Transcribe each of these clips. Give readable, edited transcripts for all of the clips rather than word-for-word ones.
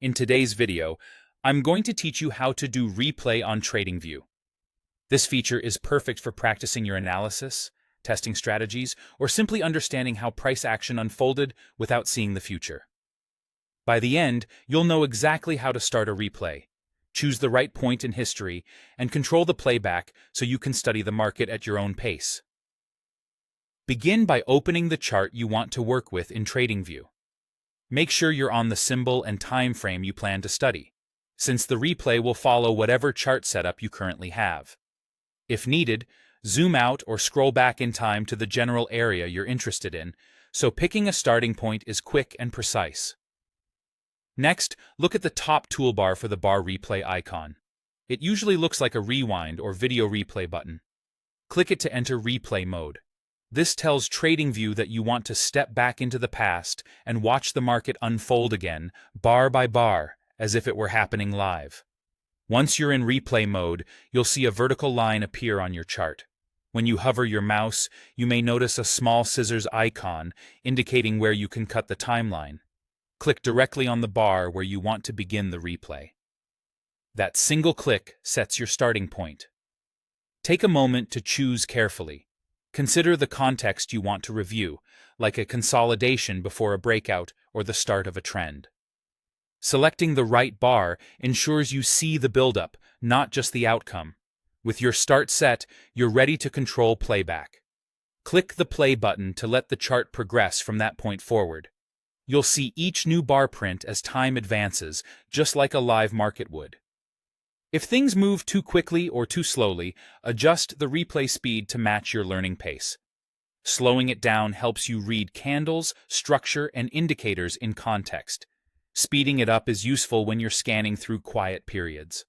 In today's video, I'm going to teach you how to do replay on TradingView. This feature is perfect for practicing your analysis, testing strategies, or simply understanding how price action unfolded without seeing the future. By the end, you'll know exactly how to start a replay, choose the right point in history, and control the playback so you can study the market at your own pace. Begin by opening the chart you want to work with in TradingView. Make sure you're on the symbol and time frame you plan to study, since the replay will follow whatever chart setup you currently have. If needed, zoom out or scroll back in time to the general area you're interested in, so picking a starting point is quick and precise. Next, look at the top toolbar for the bar replay icon. It usually looks like a rewind or video replay button. Click it to enter replay mode. This tells TradingView that you want to step back into the past and watch the market unfold again, bar by bar, as if it were happening live. Once you're in replay mode, you'll see a vertical line appear on your chart. When you hover your mouse, you may notice a small scissors icon indicating where you can cut the timeline. Click directly on the bar where you want to begin the replay. That single click sets your starting point. Take a moment to choose carefully. Consider the context you want to review, like a consolidation before a breakout or the start of a trend. Selecting the right bar ensures you see the buildup, not just the outcome. With your start set, you're ready to control playback. Click the play button to let the chart progress from that point forward. You'll see each new bar print as time advances, just like a live market would. If things move too quickly or too slowly, adjust the replay speed to match your learning pace. Slowing it down helps you read candles, structure, and indicators in context. Speeding it up is useful when you're scanning through quiet periods.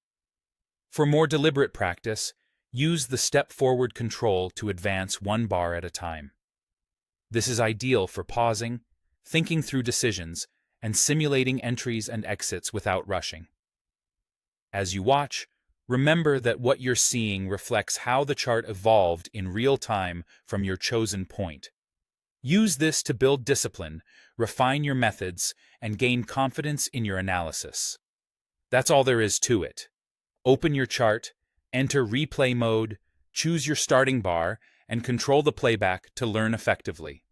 For more deliberate practice, use the step forward control to advance one bar at a time. This is ideal for pausing, thinking through decisions, and simulating entries and exits without rushing. As you watch, remember that what you're seeing reflects how the chart evolved in real time from your chosen point. Use this to build discipline, refine your methods, and gain confidence in your analysis. That's all there is to it. Open your chart, enter replay mode, choose your starting bar, and control the playback to learn effectively.